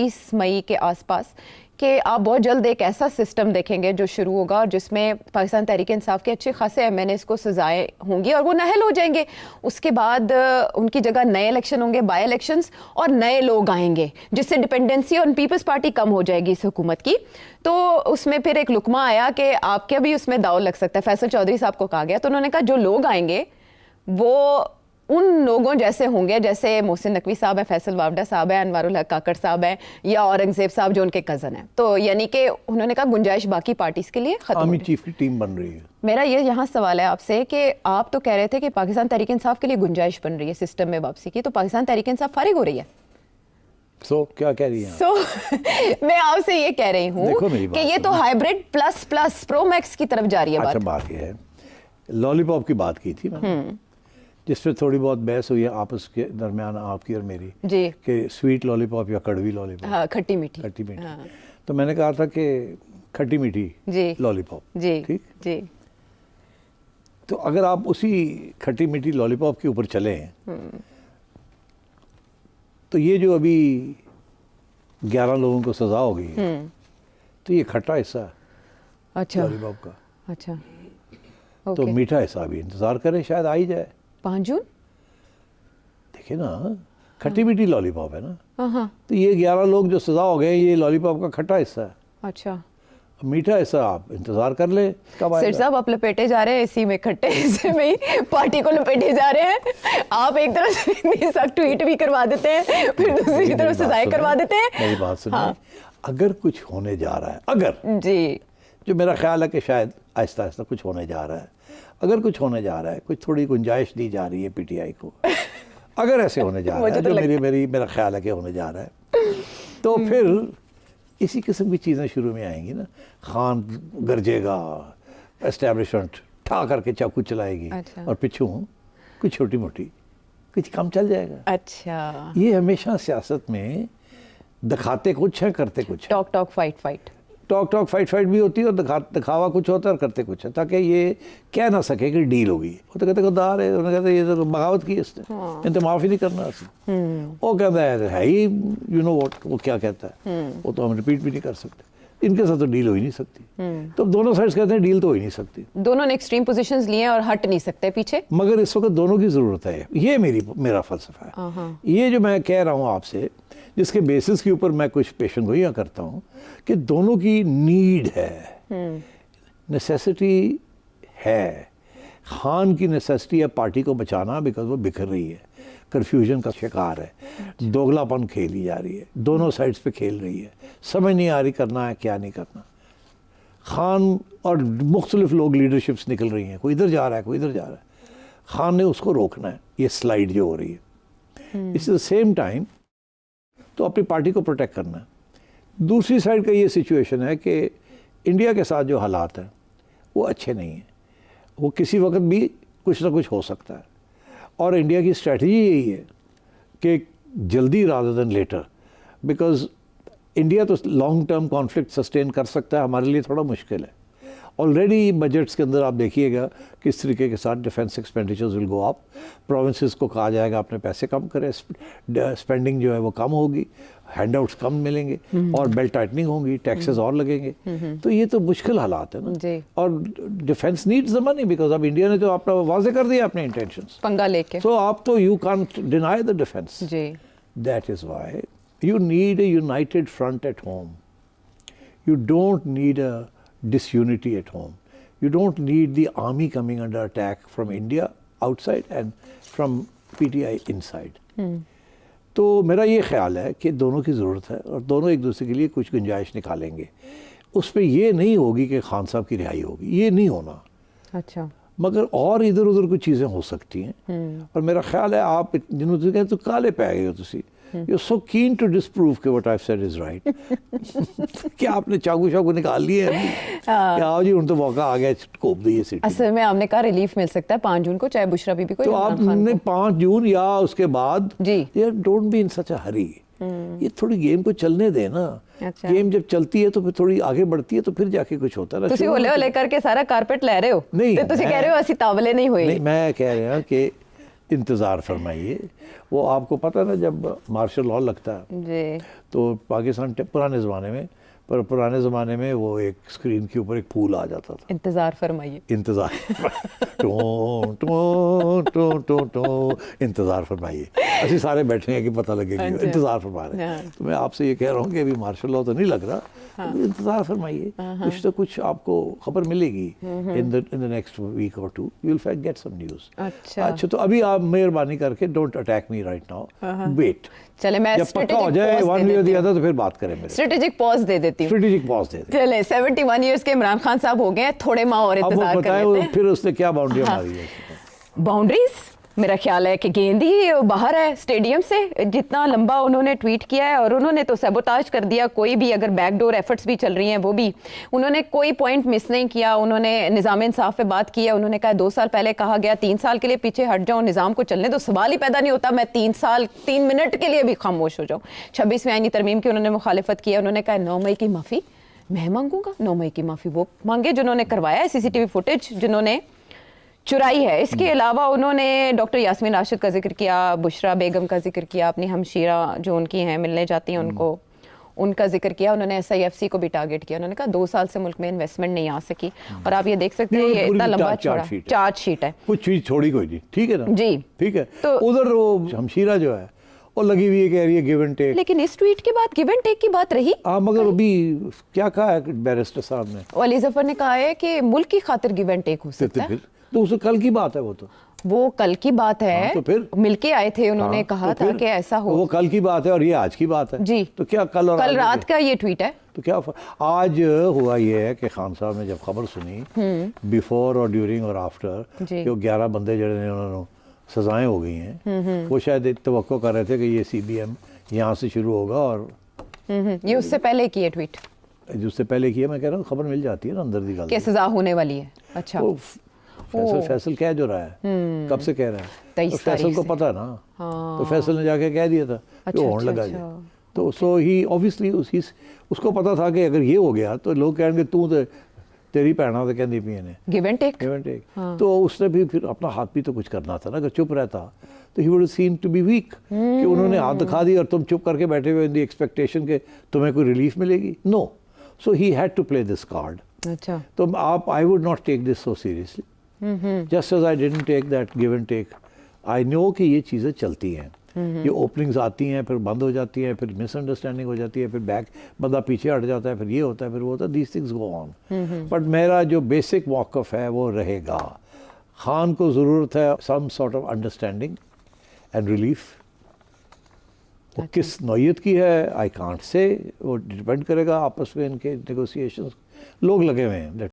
20 मई के आसपास कि आप बहुत जल्द एक ऐसा सिस्टम देखेंगे जो शुरू होगा और जिसमें पाकिस्तान तहरीक इंसाफ के अच्छे खासे MNAs को सजाएं होंगी और वो नाअहल हो जाएंगे। उसके बाद उनकी जगह नए इलेक्शन होंगे, बाय इलेक्शंस, और नए लोग आएंगे जिससे डिपेंडेंसी ऑन पीपल्स पार्टी कम हो जाएगी इस हुकूमत की। तो उसमें फिर एक लुकमा आया कि आपके भी उसमें दाव लग सकता है। फैसल चौधरी साहब को कहा गया, तो उन्होंने कहा जो लोग आएंगे वो उन लोगों जैसे होंगे जैसे मोहसिन नकवी साहब हैं, फैसल वावडा साहब हैं, अनवारुल हक काकड़ साहब हैं, या औरंगजेब साहब जो उनके कज़न हैं। तो यानी कि उन्होंने कहा गुंजाइश बाकी पार्टीज के लिए खत्म आर्मी चीफ की टीम बन रही है। मेरा ये यहाँ सवाल है आपसे कि आप तो कह रहे थे कि पाकिस्तान तहरीक इंसाफ के लिए गुंजाइश बन रही है सिस्टम में वापसी की, तो पाकिस्तान तहरीक इंसाफ फारिग हो रही है? क्या कह रही हैं? मैं आपसे ये कह रही हूँ कि ये तो hybrid plus plus pro max की तरफ जा रही है। अच्छा, बात ये है, लॉलीपॉप की बात की थी मैंने, जिसपे थोड़ी बहुत बहस हुई है आपस के दरमियान, आपकी और मेरी, जी, कि स्वीट लॉलीपॉप या कड़वी लॉलीपॉप। हाँ, खट्टी मीठी। खट्टी मीठी। हाँ। तो मैंने कहा था कि खट्टी मीठी लॉलीपॉप, जी, ठीक जी। तो अगर आप उसी खट्टी मीठी लॉलीपॉप के ऊपर चले तो ये जो अभी 11 लोगों को सजा होगी, तो ये खट्टा हिस्सा है अच्छा लॉलीपॉप का। अच्छा, तो मीठा हिस्सा भी इंतजार करें, शायद आ ही जाए 5 जून। देखिए ना, खट्टी मीठी लॉलीपॉप है ना, तो ये 11 लोग जो सजा हो गए, ये लॉलीपॉप का खट्टा हिस्सा है। अच्छा, मीठा हिस्सा आप इंतजार कर ले कब आएगा। सिर साहब आप लपेटे जा रहे हैं इसी में, खट्टे हिस्से में ही पार्टी को लपेटे जा रहे हैं। आप एक तरफ से इतनी सख्त ट्वीट भी करवा देते हैं, फिर दूसरी तरफ सजाएं करवा देते हैं। मेरी बात सुनिए, अगर कुछ होने जा रहा है, अगर जी, जो मेरा ख्याल है कि शायद आहिस्ता आहिस्ता कुछ होने जा रहा है, अगर कुछ होने जा रहा है, कुछ थोड़ी गुंजाइश दी जा रही है PTI को, अगर ऐसे होने जा रहा है जो मेरा ख्याल है कि होने जा रहा है, तो फिर इसी किस्म की चीज़ें शुरू में आएंगी ना। खान गरजेगा, एस्टेब्लिशमेंट ठा करके चाकू चलाएगी, अच्छा, और पिछू कुछ छोटी मोटी कुछ काम चल जाएगा। अच्छा, ये हमेशा सियासत में दिखाते कुछ है, करते कुछ है। Talk talk fight fight, talk talk fight fight भी होती है, और दिखावा कुछ होता है और करते कुछ है, ताकि ये कह ना सके कि डील होगी। वो तो कहते खुदार है, उन्होंने कहते ये तो बगावत की इसने, इनसे माफ़ी नहीं करना इसने। वो कहता है ही, यू नो व्हाट, वो क्या कहता है वो तो हम रिपीट भी नहीं कर सकते। इनके साथ तो डील हो ही नहीं सकती। तो दोनों साइड्स कहते हैं डील तो हो ही नहीं सकती। दोनों ने एक्सट्रीम पोजीशंस लिए और हट नहीं सकते पीछे। मगर इस वक्त दोनों की ज़रूरत है, ये मेरा फ़लसफ़ा है। ये जो मैं कह रहा हूँ आपसे, जिसके बेसिस के ऊपर मैं कुछ पेशन गोइयाँ करता हूँ कि दोनों की नीड है, नेसेसिटी है। खान की नेसेसिटी है पार्टी को बचाना, बिकॉज वो बिखर रही है, कन्फ्यूजन का शिकार है, दोगलापन खेली जा रही है, दोनों साइड्स पे खेल रही है, समझ नहीं आ रही करना है क्या नहीं करना। खान और मुख्तलिफ लोग लीडरशिप्स निकल रही हैं, कोई इधर जा रहा है, कोई इधर जा रहा है। खान ने उसको रोकना है, ये स्लाइड जो हो रही है। इस द सेम टाइम तो अपनी पार्टी को प्रोटेक्ट करना है। दूसरी साइड का ये सिचुएशन है कि इंडिया के साथ जो हालात हैं वो अच्छे नहीं हैं, वो किसी वक्त भी कुछ ना कुछ हो सकता है, और इंडिया की स्ट्रेटजी यही है कि जल्दी rather than later, because India तो लॉन्ग टर्म कॉन्फ्लिक्ट सस्टेन कर सकता है, हमारे लिए थोड़ा मुश्किल है। ऑलरेडी बजट्स के अंदर आप देखिएगा किस तरीके के साथ defence expenditures will go up, provinces को कहा जाएगा अपने पैसे कम करें, स्पेंडिंग जो है वो कम होगी, हैंडआउट्स कम मिलेंगे, और बेल्ट टाइटनिंग होगी, टैक्सेस और लगेंगे। तो ये तो मुश्किल हालात है ना, और defence needs the money, because अब इंडिया ने तो अपना वाजे कर दिया अपने इंटेंशंस, पंगा लेके। तो आप तो you can't deny the defence. That is why you need a United front at home. You don't need a disunity at home. You don't need the army coming under attack from India outside and from PTI inside. तो मेरा ये ख्याल है कि दोनों की ज़रूरत है, और दोनों एक दूसरे के लिए कुछ गुंजाइश निकालेंगे। उस पर ये नहीं होगी कि खान साहब की रिहाई होगी, ये नहीं होना। अच्छा, मगर और इधर उधर कुछ चीज़ें हो सकती हैं, और मेरा ख्याल है आप जिन्होंने कहते तो काले पे आ गए हो तुसी, You're so keen to disprove कि what I've said is right. क्या आपने चाकू शाकू निकाल लिए हैं? क्या आओ जी, उन तो मौका आ गया, कोप दी सीट। असल में आपने कहा रिलीफ मिल सकता है 5 जून को, चाहे बुशरा बीबी को, तो आपने 5 जून या उसके बाद जी, यार डोंट बी इन सच अ हरी। ये थोड़ी गेम को चलने दे ना। अच्छा। गेम जब चलती है तो फिर थोड़ी आगे बढ़ती है, तो फिर जाके कुछ होता है ना। तुसी ओले करके सारा कारपेट ले रहे हो, नहीं, तो तुसी कह रहे हो असि तावले नहीं हुए। नहीं, मैं कह रहा हूं कि इंतज़ार फरमाइए। वो आपको पता है ना, जब मार्शल लॉ लगता है जी, तो पाकिस्तान पुराने ज़माने में वो एक स्क्रीन के ऊपर एक फूल आ जाता था, इंतजार फरमाइए। इंतज़ार टो टो टो टो टो इंतज़ार फरमाइए। असि सारे बैठे हैं कि पता लगेगा, इंतज़ार फरमा रहे हैं। तो मैं आपसे ये कह रहा हूँ कि अभी मार्शल लॉ तो नहीं लग रहा, इंतज़ार फरमाइए, कुछ तो कुछ आपको खबर मिलेगी इन द नेक्स्ट वीक और two, you will get some news. अच्छा, तो अभी आप मेहरबानी करके don't attack me right now, wait. चले मैं जब पक्का हो जाए वन वे दिया था तो फिर बात करें। स्ट्रेटेजिक पॉज दे देती हूँ। स्ट्रेटेजिक पॉज दे दें। चले 71 इयर्स के इमरान खान साहब हो गए, थोड़े माह और इंतजार कर लेते हैं। फिर उसने क्या बाउंड्री मारी है? बाउंड्रीज मेरा ख्याल है कि गेंद ही बाहर है स्टेडियम से, जितना लंबा उन्होंने ट्वीट किया है। और उन्होंने तो सैबोटाज कर दिया, कोई भी अगर बैकडोर एफर्ट्स भी चल रही हैं वो भी उन्होंने कोई पॉइंट मिस नहीं किया। उन्होंने निज़ाम इंसाफ पे बात की है, उन्होंने कहा 2 साल पहले कहा गया 3 साल के लिए पीछे हट जाओ, निज़ाम को चलने तो सवाल ही पैदा नहीं होता मैं 3 मिनट के लिए भी खामोश हो जाऊँ। 26वीं आईनी तरमीम की उन्होंने मुखालिफत की है। उन्होंने कहा 9 मई की माफ़ी मैं मांगूंगा, 9 मई की माफ़ी वो मांगे जिन्होंने करवाया है, CCTV फुटेज जिन्होंने चुराई है। इसके अलावा उन्होंने डॉक्टर यास्मीन राशिद का जिक्र किया, बुशरा बेगम का जिक्र किया, अपनी हमशीरा जो उनकी हैं मिलने जाती हैं उनको, उनका जिक्र किया। उन्होंने SIFC को भी टारगेट किया। उन्होंने कहा 2 साल से मुल्क में इन्वेस्टमेंट नहीं आ सकी। और आप ये देख सकते हैं ये इतना लंबा चार्ज शीट है, कुछ चीज छोड़ी कोई नहीं, ठीक है ना जी, ठीक है। तो उधर वो हमशीरा जो है वो लगी हुई है, कह रही है गिव एंड टेक, लेकिन इस ट्वीट के बाद गिव एंड टेक की बात रही। मगर अभी क्या कहा है बैरिस्टर साहब ने? अली जफर ने कहा है कि मुल्क की खातिर गिव एंड टेक हो सकता है। तो उसे कल की बात है, वो कल की बात है। तो फिर मिलके आए थे, उन्होंने कहा था कि ऐसा हो। वो कल की बात है और ये आज की बात है जी। तो क्या कल रात का ये ट्वीट है तो क्या आज हुआ ये है कि खान साहब ने जब खबर सुनी बिफोर और ड्यूरिंग और आफ्टर कि वो 11 बंदे जड़े उन्होंने सजाएं हो गई हैं, वो शायद तवक्को कर रहे थे कि ये CBM यहाँ से शुरू होगा। और ये उससे पहले की है ट्वीट, जिससे पहले किया, मैं कह रहा हूँ खबर मिल जाती है ना अंदर दी गल कि सजा होने वाली है। अच्छा, फैसल कह जो रहा है, कब से कह रहा है? तो फैसल को पता ना, तो फैसल ने जाके कह दिया था कि होने लगा जाए। तो सो ही ऑब्वियसली उसको पता था कि अगर ये हो गया तो लोग कहेंगे तू तो तेरी भैना तो कहती पी ने गिव एंड टेक। तो उसने भी फिर अपना हाथ भी तो कुछ करना था ना, अगर चुप रहता तो he would seem to be weak कि उन्होंने हाथ दिखा दी और तुम चुप करके बैठे हुए इन द एक्सपेक्टेशन के तुम्हें कोई रिलीफ मिलेगी। No, so he had to play this card. अच्छा, तो आप I would not take this so seriously, just as I didn't take that give and take. I know कि ये चीज़ें चलती हैं, ये ओपनिंग्स आती हैं, फिर बंद हो जाती हैं, फिर मिसअंडरस्टैंडिंग हो जाती है, फिर बंदा पीछे हट जाता है, फिर ये होता है, फिर वो होता है, these things go on. But मेरा जो बेसिक मौक़िफ़ है वो रहेगा, खान को ज़रूरत है some sort of understanding and relief. वो किस नौयत की है आई कांट से, वो डिपेंड करेगा आपस में इनके नेगोशिएशंस, लोग लगे हुए हैं।